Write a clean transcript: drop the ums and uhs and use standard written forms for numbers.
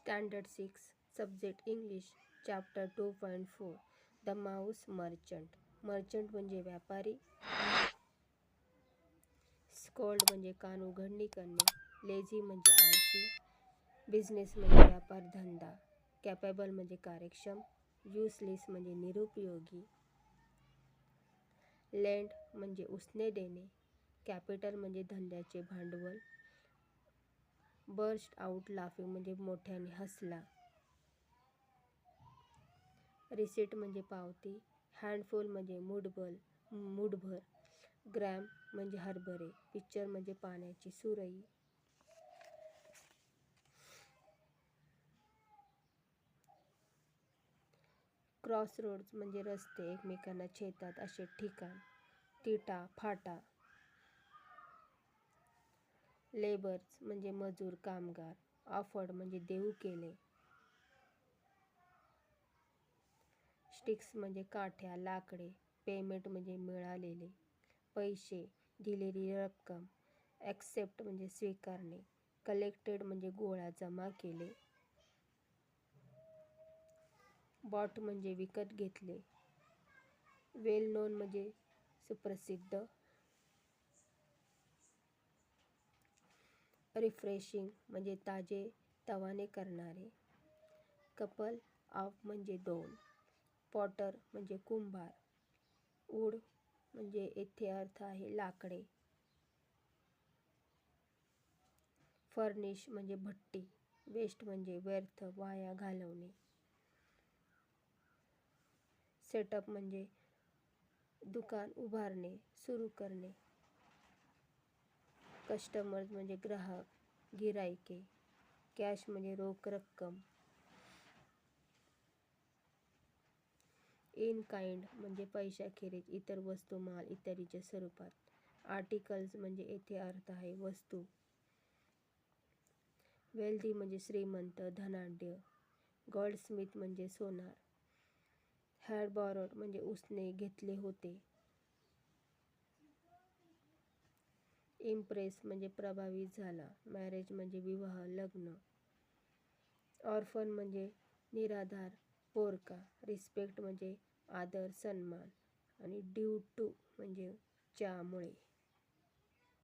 Standard 6, Subject English, Chapter 2.4, The Mouse Merchant. Merchant म्हणजे व्यापारी. Scold म्हणजे कान उघडणी करणे. लेझी म्हणजे आळशी. बिझनेस म्हणजे व्यापार धंदा. कॅपेबल म्हणजे कार्यक्षम. युजलेस म्हणजे निरुपयोगी. लेंड म्हणजे उसने देणे. कॅपिटल म्हणजे धंद्याचे भांडवल. बर्स्ट आउट लाफिंग म्हणजे मोठ्याने हसला. रिसीट म्हणजे पावती. हँडफुल म्हणजे मूठभर. ग्रॅम म्हणजे हरभरे. पिक्चर म्हणजे पाण्याची सुरई. क्रॉसरोड्स म्हणजे रस्ते एकमेकांना छेदतात असे ठिकाण. तिटा फाटा. लेबर्स म्हणजे मजूर कामगार. ऑफर्ड म्हणजे देऊ केले. स्टिक्स म्हणजे काठ्या लाकडे. पेमेंट म्हणजे मिळालेले पैसे दिलेली रक्कम. ॲक्सेप्ट म्हणजे स्वीकारणे. कलेक्टेड म्हणजे गोळा जमा केले. बॉट म्हणजे विकत घेतले. वेल नोन म्हणजे सुप्रसिद्ध. रिफ्रेशिंग म्हणजे ताजे तवाने करणारे. कपल ऑफ म्हणजे दोन. पॉटर म्हणजे कुंभार. वूड म्हणजे येथे अर्थ आहे लाकडे. फर्निश म्हणजे भट्टी. वेस्ट म्हणजे व्यर्थ वाया घालवणे. सेटअप म्हणजे दुकान उभारणे सुरू करणे. कस्टमर्स म्हणजे ग्राहक गिराईके. कॅश म्हणजे रोख रक्कम. इन काइंड म्हणजे पैशाखेरीज इतर वस्तू माल इत्यादीच्या स्वरूपात. आर्टिकल्स म्हणजे येथे अर्थ आहे वस्तू. वेल्दी म्हणजे श्रीमंत धनाढ्य. गोल्डस्मिथ म्हणजे सोनार. हॅड बॉरोड म्हणजे उसने घेतले होते. इम्प्रेस म्हणजे प्रभावित झाला. मॅरेज म्हणजे विवाह लग्न. ऑर्फन म्हणजे निराधार पोरका. रिस्पेक्ट म्हणजे आदर सन्मान. आणि ड्यू टू म्हणजे ज्यामुळे.